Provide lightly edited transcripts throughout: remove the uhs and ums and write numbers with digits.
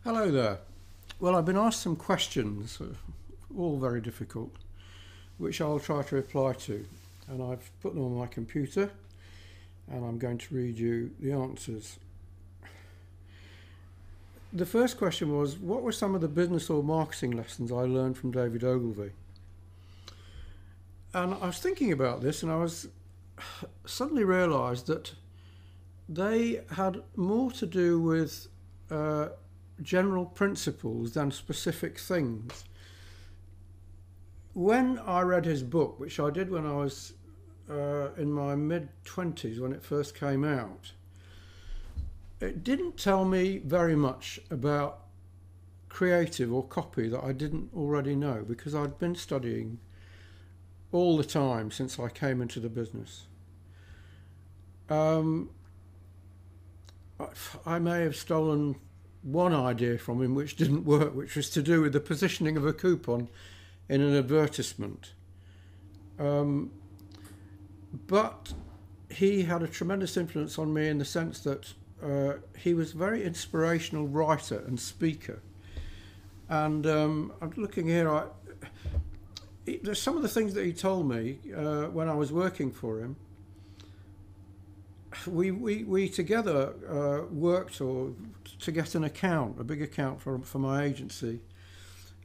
Hello there. Well, I've been asked some questions, all very difficult, which I'll try to reply to. And I've put them on my computer and I'm going to read you the answers. The first question was, what were some of the business or marketing lessons I learned from David Ogilvy? And I was thinking about this and I was suddenly realised that they had more to do with general principles than specific things. When I read his book, which I did when I was in my mid-20s when it first came out, it didn't tell me very much about creative or copy that I didn't already know, because I'd been studying all the time since I came into the business. I may have stolen one idea from him which didn't work, which was to do with the positioning of a coupon in an advertisement. But he had a tremendous influence on me in the sense that he was a very inspirational writer and speaker. And I'm looking here, there's some of the things that he told me when I was working for him. We together worked to get an account, a big account for my agency.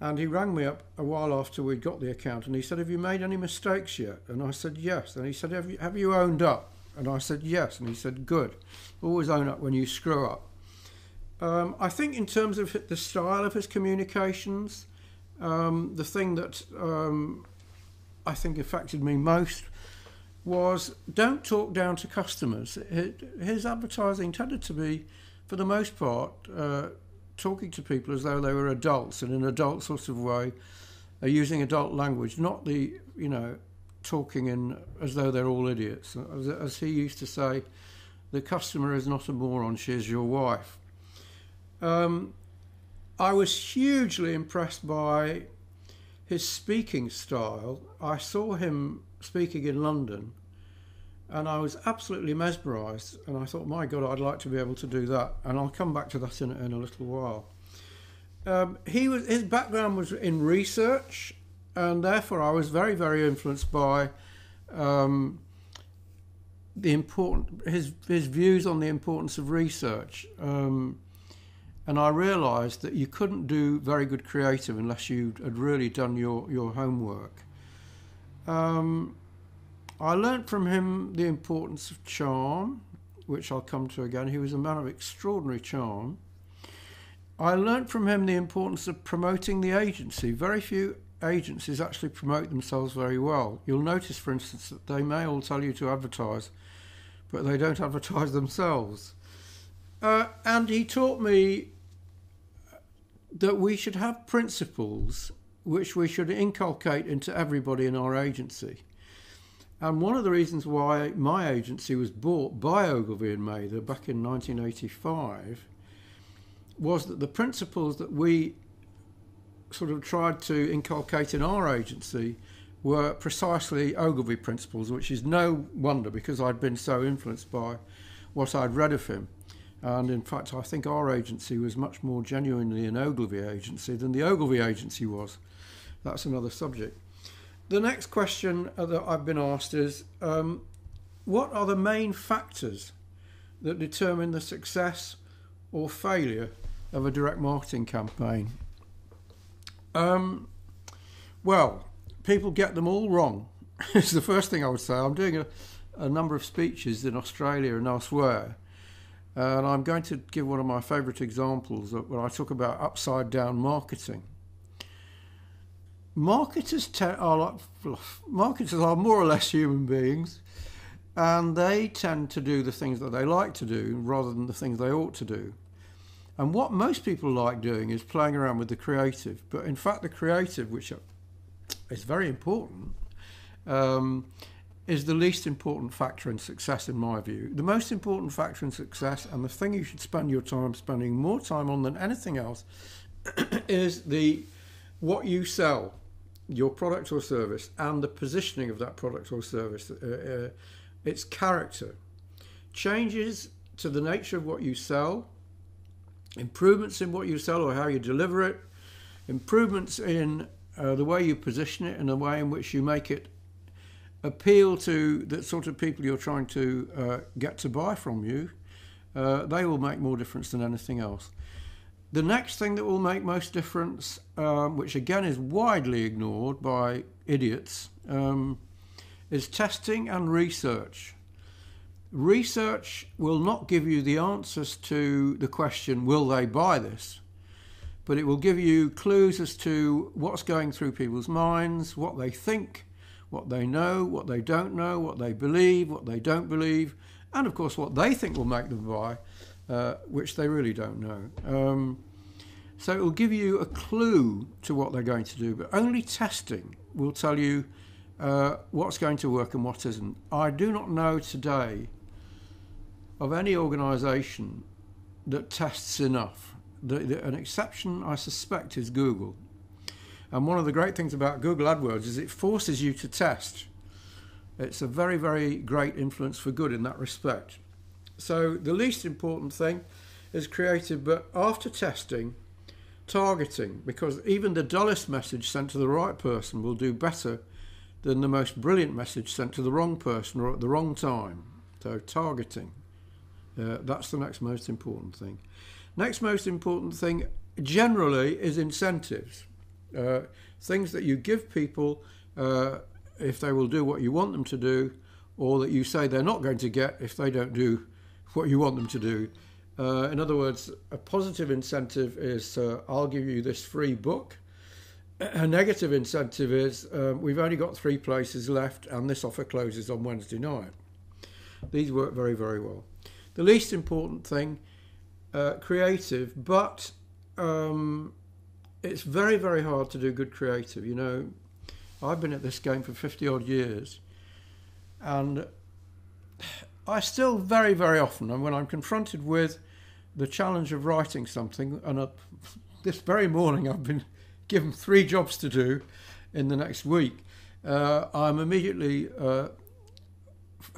And he rang me up a while after we'd got the account and he said, "Have you made any mistakes yet?" And I said, "Yes." And he said, Have you owned up?" And I said, "Yes." And he said, "Good. Always own up when you screw up." I think in terms of the style of his communications, the thing that I think affected me most was don't talk down to customers. His advertising tended to be, for the most part, talking to people as though they were adults in an adult sort of way, using adult language, not the, talking in as though they're all idiots. As he used to say, the customer is not a moron, she is your wife. I was hugely impressed by his speaking style. I saw him speaking in London and I was absolutely mesmerised, and I thought, my God, I'd like to be able to do that, and I'll come back to that in a little while. His background was in research, and therefore I was very, very influenced by his views on the importance of research. And I realised that you couldn't do very good creative unless you had really done your homework. I learnt from him the importance of charm, which I'll come to again. He was a man of extraordinary charm. I learnt from him the importance of promoting the agency. Very few agencies actually promote themselves very well. You'll notice, for instance, that they may all tell you to advertise, but they don't advertise themselves. And he taught me that we should have principles which we should inculcate into everybody in our agency. And one of the reasons why my agency was bought by Ogilvy and Mather back in 1985 was that the principles that we sort of tried to inculcate in our agency were precisely Ogilvy principles, which is no wonder because I'd been so influenced by what I'd read of him. And in fact, I think our agency was much more genuinely an Ogilvy agency than the Ogilvy agency was. That's another subject. The next question that I've been asked is, what are the main factors that determine the success or failure of a direct marketing campaign? Well, people get them all wrong. It's the first thing I would say. I'm doing a number of speeches in Australia and elsewhere, and I'm going to give one of my favourite examples where I talk about upside down marketing. Marketers are more or less human beings, and they tend to do the things that they like to do rather than the things they ought to do. And what most people like doing is playing around with the creative. But in fact, the creative, which is very important, is the least important factor in success, in my view. The most important factor in success, and the thing you should spend your time spending more time on than anything else, is what you sell. Your product or service, and the positioning of that product or service, its character. Changes to the nature of what you sell improvements in what you sell or how you deliver it, improvements in the way you position it and the way in which you make it appeal to the sort of people you're trying to get to buy from you. They will make more difference than anything else. The next thing that will make most difference, which again is widely ignored by idiots, is testing and research. Research will not give you the answers to the question, will they buy this? But it will give you clues as to what's going through people's minds, what they think, what they know, what they don't know, what they believe, what they don't believe, and of course what they think will make them buy, which they really don't know. So it will give you a clue to what they're going to do, but only testing will tell you what's going to work and what isn't. I do not know today of any organisation that tests enough. An exception, I suspect, is Google. And one of the great things about Google AdWords is it forces you to test. It's a very, very great influence for good in that respect. So the least important thing is creative, but after testing, targeting, because even the dullest message sent to the right person will do better than the most brilliant message sent to the wrong person or at the wrong time. So targeting, that's the next most important thing. Next most important thing generally is incentives. Things that you give people if they will do what you want them to do, or that you say they're not going to get if they don't do what you want them to do. In other words, a positive incentive is I'll give you this free book. A negative incentive is we've only got 3 places left and this offer closes on Wednesday night. These work very, very well. The least important thing, creative, but it's very, very hard to do good creative. You know, I've been at this game for 50 odd years, and I still very, very often, and when I'm confronted with the challenge of writing something, and this very morning I've been given 3 jobs to do in the next week, I'm immediately,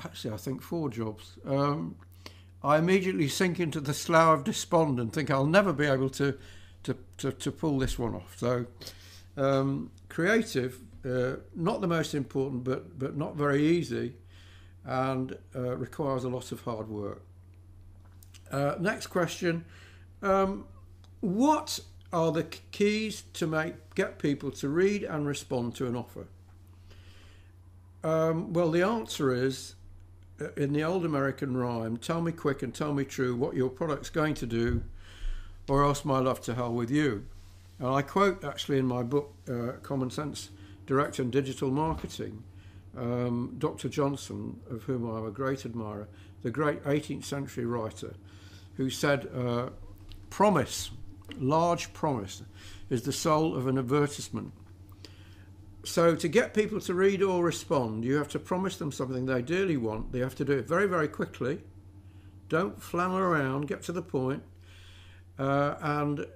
actually I think 4 jobs, I immediately sink into the slough of despond and think I'll never be able to pull this one off. So creative, not the most important, but not very easy, and requires a lot of hard work. Next question, what are the keys to get people to read and respond to an offer? Well, the answer is, in the old American rhyme, tell me quick and tell me true what your product's going to do, or else my love to hell with you. And I quote actually in my book, Common Sense Direct and Digital Marketing, Dr. Johnson, of whom I'm a great admirer, the great 18th century writer, who said, promise, large promise, is the soul of an advertisement. So to get people to read or respond, you have to promise them something they dearly want. They have to do it very, very quickly. Don't flannel around, get to the point. And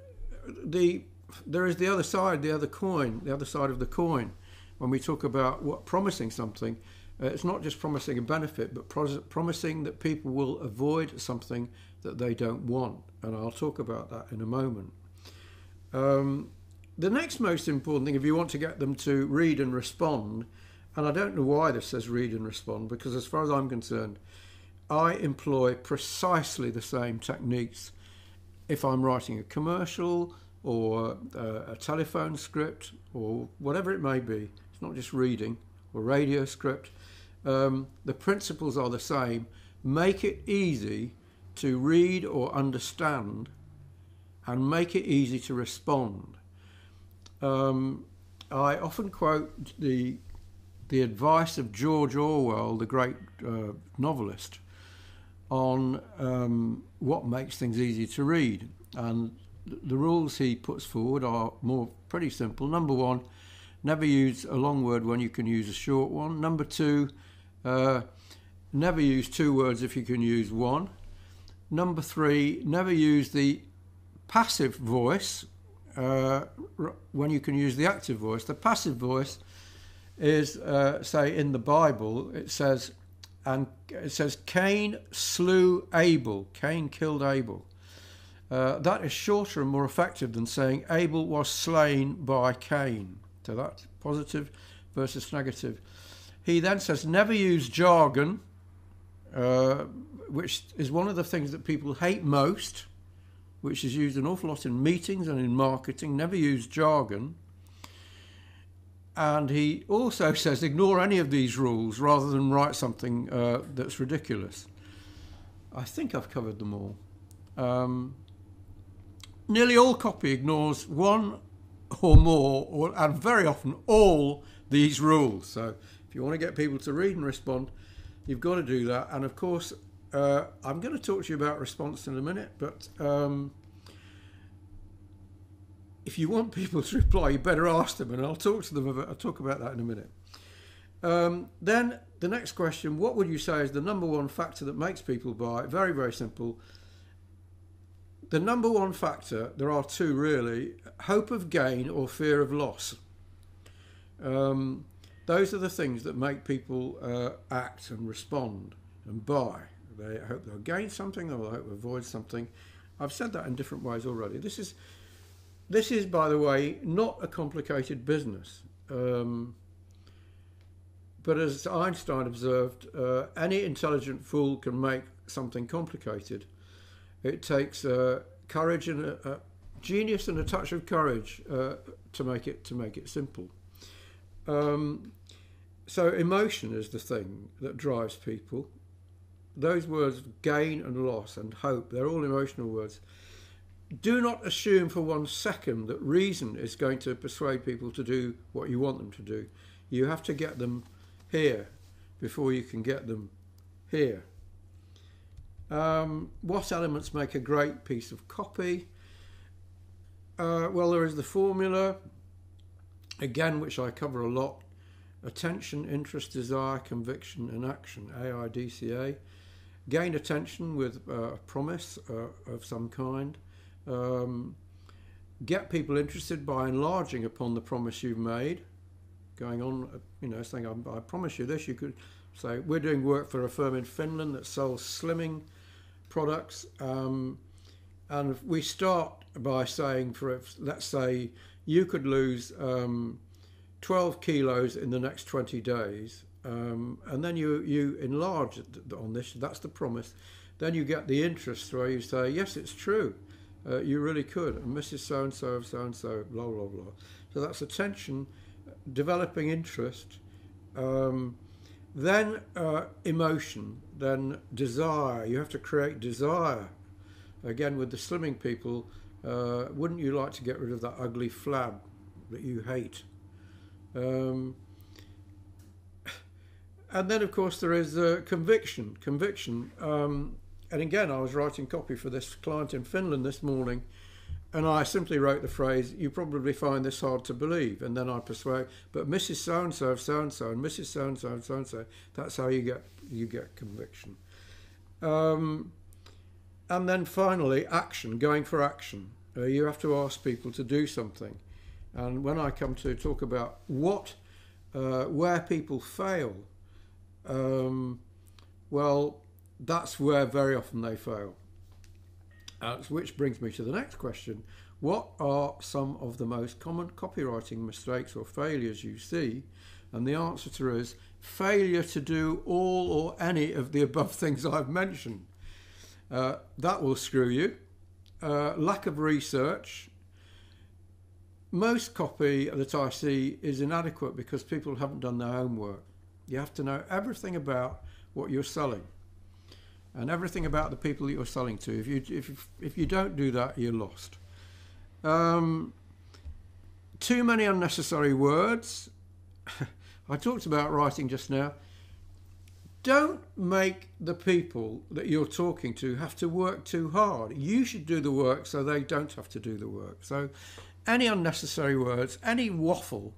there is the other side, the other side of the coin. When we talk about promising something, it's not just promising a benefit, but promising that people will avoid something that they don't want. And I'll talk about that in a moment. The next most important thing, if you want to get them to read and respond, and I don't know why this says read and respond, because as far as I'm concerned, I employ precisely the same techniques if I'm writing a commercial or a telephone script or whatever it may be. It's not just reading or radio script. The principles are the same. Make it easy to read or understand, and make it easy to respond. I often quote the advice of George Orwell, the great novelist, on what makes things easy to read. And the rules he puts forward are pretty simple. Number 1, never use a long word when you can use a short one. Number 2, never use 2 words if you can use 1. Number 3, never use the passive voice when you can use the active voice. The passive voice is, say, in the Bible, it says Cain slew Abel. Cain killed Abel. that is shorter and more effective than saying Abel was slain by Cain. So that's positive versus negative. He then says never use jargon, which is one of the things that people hate most, which is used an awful lot in meetings and in marketing. Never use jargon. And he also says ignore any of these rules rather than write something that's ridiculous. I think I've covered them all. Nearly all copy ignores one or more, and very often all these rules. So if you want to get people to read and respond, you've got to do that. And of course, I'm going to talk to you about response in a minute, but if you want people to reply, you better ask them, and I'll talk about that in a minute. Then the next question, what would you say is the number one factor that makes people buy? Very, very simple. The number one factor, there are two really, hope of gain or fear of loss. Those are the things that make people act and respond and buy. They hope they'll gain something, or they hope they'll avoid something. I've said that in different ways already. This is, by the way, not a complicated business. But as Einstein observed, any intelligent fool can make something complicated. It takes courage and a genius and a touch of courage to make it simple. So emotion is the thing that drives people. Those words, gain and loss and hope, they're all emotional words. Do not assume for 1 second that reason is going to persuade people to do what you want them to do. You have to get them here before you can get them here. What elements make a great piece of copy? Well, there is the formula, again, which I cover a lot. Attention, interest, desire, conviction and action, AIDCA. Gain attention with a promise of some kind. Get people interested by enlarging upon the promise you've made. Going on, saying, I promise you this. You could say, we're doing work for a firm in Finland that sells slimming products. And we start by saying, let's say you could lose 12 kilos in the next 20 days. And then you enlarge on this. That's the promise. Then you get the interest where you say, yes, it's true. You really could. And Mrs. So-and-so of so-and-so, blah, blah, blah. So that's attention, developing interest, then emotion, then desire. You have to create desire. Again, with the slimming people, wouldn't you like to get rid of that ugly flab that you hate? And then, of course, there is conviction. And again, I was writing copy for this client in Finland this morning, and I simply wrote the phrase, you probably find this hard to believe. And then I persuade, but Mrs. So-and-so of so-and-so and Mrs. So-and-so of so-and-so, that's how you get conviction. And then finally, action, going for action. You have to ask people to do something. And when I come to talk about where people fail, well, that's where very often they fail. Which brings me to the next question. What are some of the most common copywriting mistakes or failures you see? And the answer to it is failure to do all or any of the above things I've mentioned. That will screw you. Lack of research. Most copy that I see is inadequate because people haven't done their homework. You have to know everything about what you're selling and everything about the people that you're selling to. If you don't do that, you're lost. Too many unnecessary words. I talked about writing just now. Don't make the people that you're talking to have to work too hard. You should do the work so they don't have to do the work. So any unnecessary words, any waffle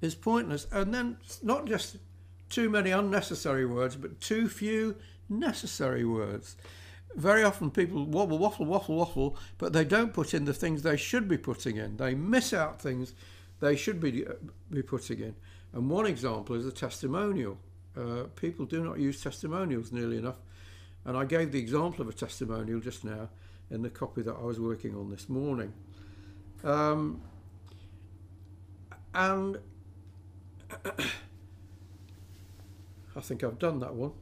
is pointless. And then not just too many unnecessary words, but too few necessary words. Very often people waffle, but they don't put in the things they should be putting in. They miss out things they should be putting in. And one example is a testimonial. People do not use testimonials nearly enough. And I gave the example of a testimonial just now. in the copy that I was working on this morning. And I think I've done that one.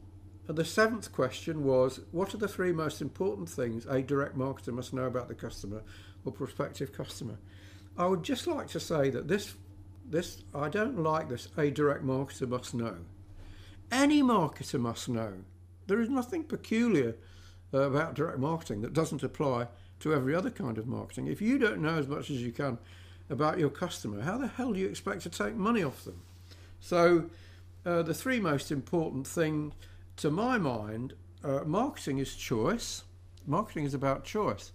And the 7th question was, what are the 3 most important things a direct marketer must know about the customer or prospective customer? I would just like to say that this I don't like this a direct marketer must know. Any marketer must know. There is nothing peculiar about direct marketing that doesn't apply to every other kind of marketing. If you don't know as much as you can about your customer, how the hell do you expect to take money off them? So the 3 most important things to my mind, marketing is choice. Marketing is about choice.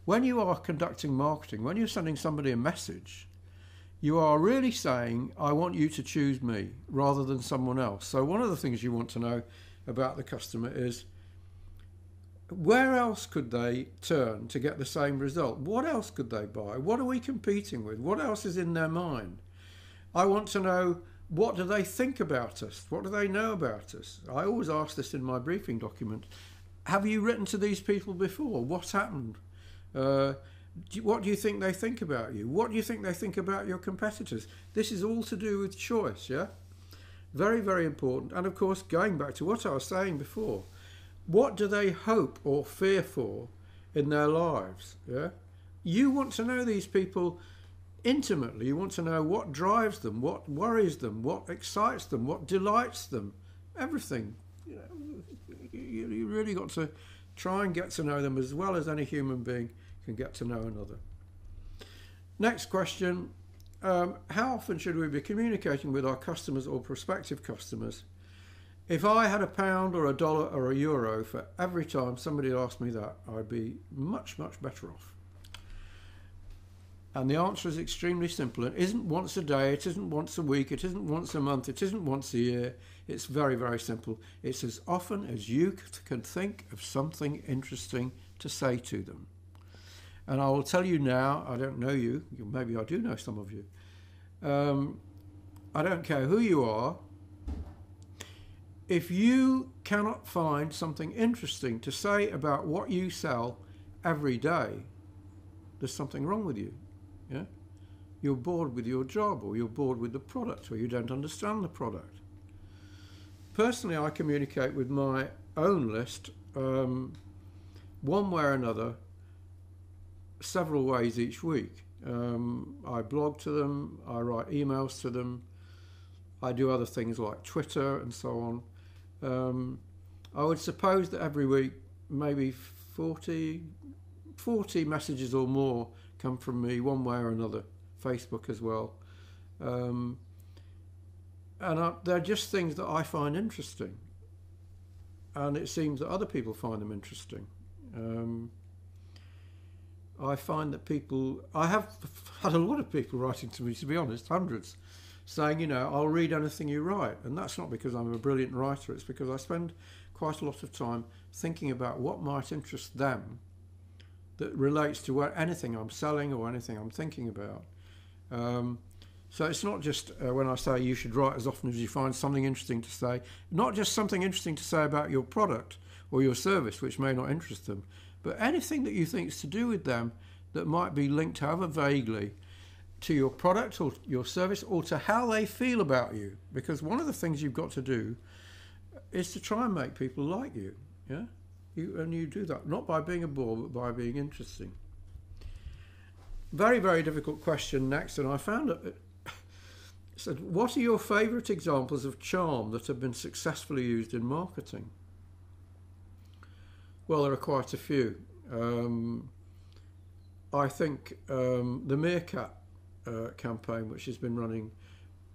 When you are conducting marketing, when you're sending somebody a message, you are really saying, I want you to choose me rather than someone else. So one of the things you want to know about the customer is, where else could they turn to get the same result? What else could they buy? What are we competing with? What else is in their mind? I want to know, what do they think about us? What do they know about us? I always ask this in my briefing document. Have you written to these people before? What's happened? What do you think they think about you? What do you think they think about your competitors? This is all to do with choice, yeah? Very, very important. And of course, going back to what I was saying before, what do they hope or fear for in their lives? Yeah, you want to know these people intimately. You want to know what drives them, what worries them, what excites them, what delights them, everything. You know, you really got to try and get to know them as well as any human being can get to know another. Next question, how often should we be communicating with our customers or prospective customers? If I had £1 or $1 or €1 for every time somebody asked me that, I'd be much, much better off. And the answer is extremely simple. It isn't once a day, it isn't once a week, it isn't once a month, it isn't once a year. It's very, very simple. It's as often as you can think of something interesting to say to them. And I will tell you now, I don't know you, maybe I do know some of you. I don't care who you are. If you cannot find something interesting to say about what you sell every day, there's something wrong with you. Yeah? You're bored with your job, or you're bored with the product, or you don't understand the product. Personally, I communicate with my own list one way or another, several ways each week. I blog to them, I write emails to them, I do other things like Twitter and so on. I would suppose that every week maybe 40 messages or more come from me one way or another, Facebook as well. And they're just things that I find interesting. And it seems that other people find them interesting. I find that I have had a lot of people writing to me, to be honest, hundreds, saying, you know, I'll read anything you write. And that's not because I'm a brilliant writer, it's because I spend quite a lot of time thinking about what might interest them that relates to anything I'm selling or anything I'm thinking about. So it's not just when I say you should write as often as you find something interesting to say, not just something interesting to say about your product or your service, which may not interest them, but anything that you think is to do with them that might be linked, however vaguely, to your product or your service or to how they feel about you. Because one of the things you've got to do is to try and make people like you. Yeah, and you do that not by being a bore, but by being interesting. Very, very difficult question next, and I found it said, what are your favourite examples of charm that have been successfully used in marketing? Well, there are quite a few. I think the Meerkat campaign, which has been running,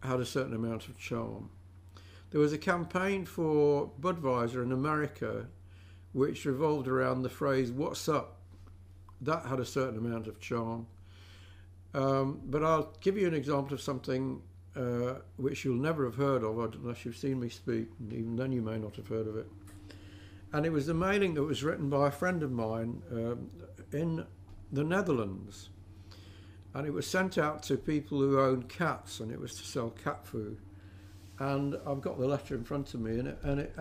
had a certain amount of charm. There was a campaign for Budweiser in America which revolved around the phrase, "What's up?" That had a certain amount of charm. But I'll give you an example of something which you'll never have heard of unless you've seen me speak, and even then you may not have heard of it. And it was a mailing that was written by a friend of mine in the Netherlands. And it was sent out to people who own cats, and it was to sell cat food. And I've got the letter in front of me, and it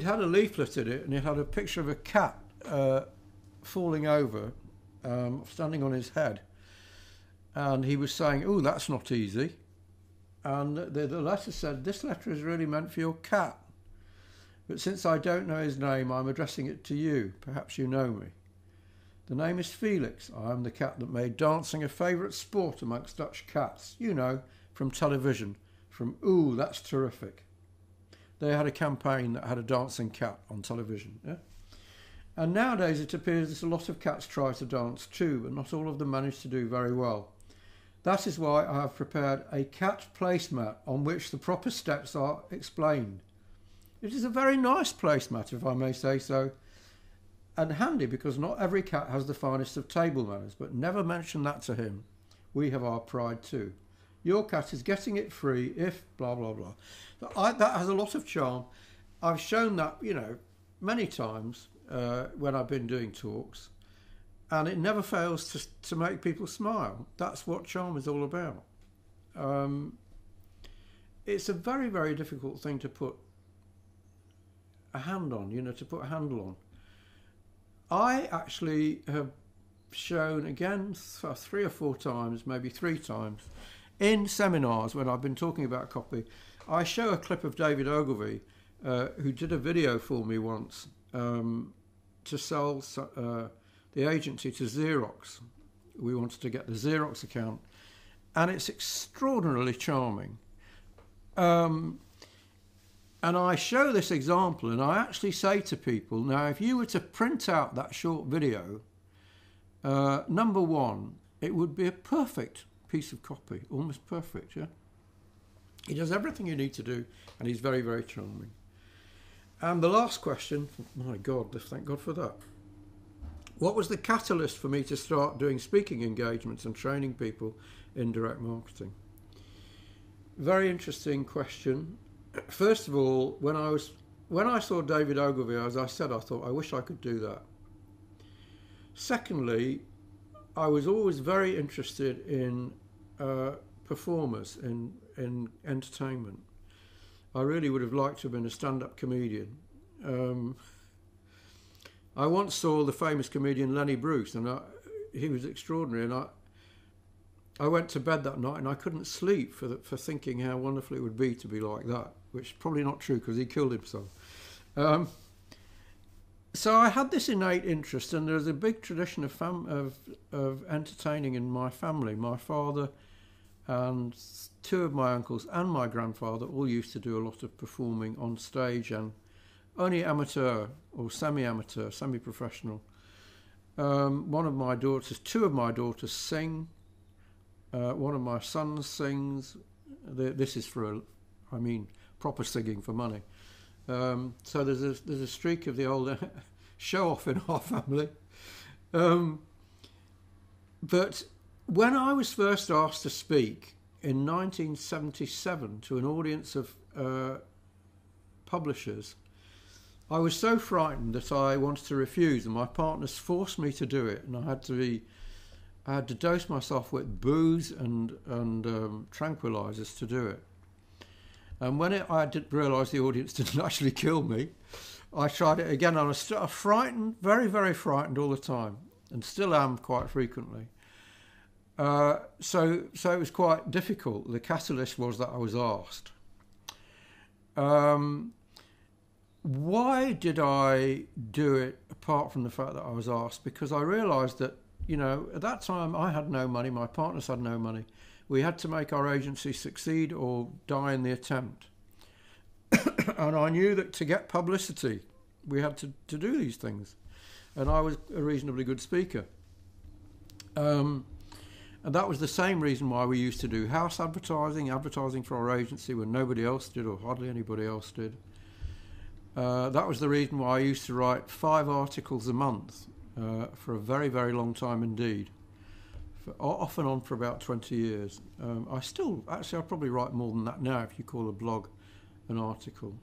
had a leaflet in it, and it had a picture of a cat falling over, standing on his head, and he was saying, "Oh, that's not easy." And the letter said, "This letter is really meant for your cat, but since I don't know his name, I'm addressing it to you. Perhaps you know me. The name is Felix. I am the cat that made dancing a favourite sport amongst Dutch cats. You know, from television, from Ooh, that's terrific." They had a campaign that had a dancing cat on television. Yeah? And nowadays it appears that a lot of cats try to dance too, but not all of them manage to do very well. That is why I have prepared a cat placemat on which the proper steps are explained. It is a very nice placemat, if I may say so, and handy because not every cat has the finest of table manners, but never mention that to him. We have our pride too. Your cat is getting it free if blah, blah, blah. That has a lot of charm. I've shown that, many times when I've been doing talks, and it never fails to make people smile. That's what charm is all about. It's a very, very difficult thing to put a hand on, to put a handle on. I actually have shown, again, 3 or 4 times, maybe 3 times, in seminars when I've been talking about copy. I show a clip of David Ogilvy, who did a video for me once to sell the agency to Xerox. We wanted to get the Xerox account, and it's extraordinarily charming. And I show this example, and I actually say to people, now if you were to print out that short video, number one, it would be a perfect piece of copy, almost perfect, yeah? He does everything you need to do, and he's very, very charming. And the last question, my God, thank God for that. What was the catalyst for me to start doing speaking engagements and training people in direct marketing? Very interesting question. First of all, when I saw David Ogilvy, as I said, I thought, I wish I could do that. Secondly, I was always very interested in performers, in entertainment. I really would have liked to have been a stand-up comedian. I once saw the famous comedian Lenny Bruce, and he was extraordinary. And I went to bed that night and I couldn't sleep for thinking how wonderful it would be to be like that, which is probably not true because he killed himself. So I had this innate interest, and there's a big tradition of entertaining in my family. My father and 2 of my uncles and my grandfather all used to do a lot of performing on stage, and only amateur or semi-amateur, semi-professional. 2 of my daughters sing. One of my sons sings. This is proper singing for money. So there's a streak of the old show-off in our family. But when I was first asked to speak in 1977 to an audience of publishers, I was so frightened that I wanted to refuse, and my partners forced me to do it, and I had to dose myself with booze and tranquilizers to do it. And when I didn't realise the audience didn't actually kill me, I tried it again. I was still frightened, very, very frightened all the time, and still am quite frequently. So it was quite difficult. The catalyst was that I was asked. Why did I do it apart from the fact that I was asked? Because I realised that, at that time I had no money, my partners had no money. We had to make our agency succeed or die in the attempt. And I knew that to get publicity, we had to do these things. And I was a reasonably good speaker. And that was the same reason why we used to do house advertising for our agency when nobody else did, or hardly anybody else did. That was the reason why I used to write 5 articles a month for a very, very long time indeed. Off and on for about 20 years. I'll probably write more than that now if you call a blog an article.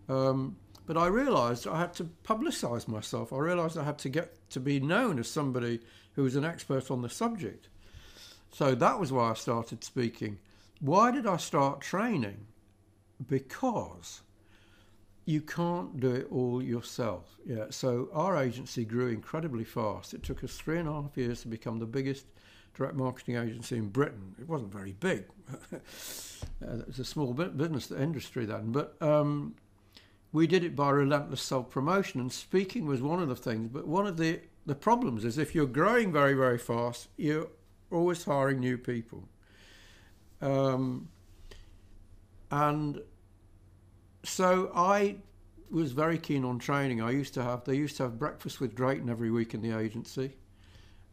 But I realised I had to publicise myself. I realised I had to get to be known as somebody who was an expert on the subject. So that was why I started speaking. Why did I start training? Because you can't do it all yourself. Yeah. So our agency grew incredibly fast. It took us 3.5 years to become the biggest direct marketing agency in Britain. It wasn't very big. It was a small business industry then, but we did it by relentless self-promotion, and speaking was one of the things. But one of the problems is if you're growing very, very fast, you're always hiring new people. And so I was very keen on training. They used to have breakfast with Drayton every week in the agency.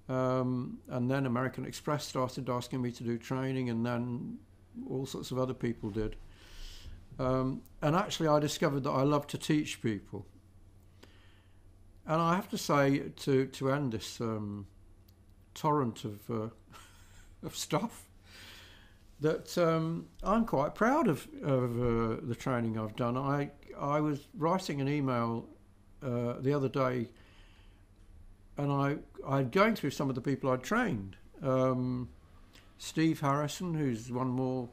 And then American Express started asking me to do training, and then all sorts of other people did. And actually I discovered that I love to teach people. And I have to say, to end this torrent of stuff, that I'm quite proud of the training I've done. I was writing an email the other day, and I'm going through some of the people I'd trained. Steve Harrison, who's won more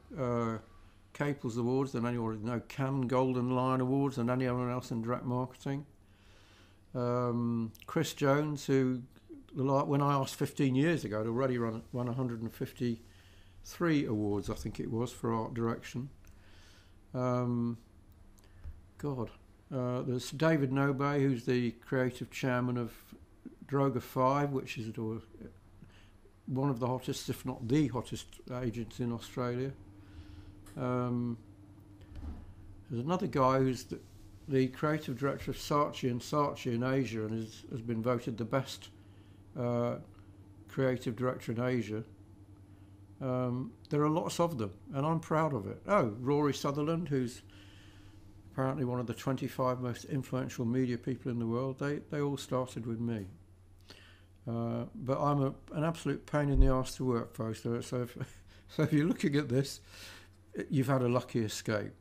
Caples Awards than anyone, Cannes Golden Lion Awards than anyone else in direct marketing. Chris Jones, who, when I asked 15 years ago, had already won 153 awards, I think it was, for art direction. There's David Nobe, who's the creative chairman of Droga 5, which is one of the hottest, if not the hottest, agency in Australia. There's another guy who's the creative director of Saatchi in Asia, and has been voted the best creative director in Asia. There are lots of them, and I'm proud of it. Oh, Rory Sutherland, who's apparently one of the 25 most influential media people in the world. They all started with me. But I'm an absolute pain in the arse to work for. So if you're looking at this, you've had a lucky escape.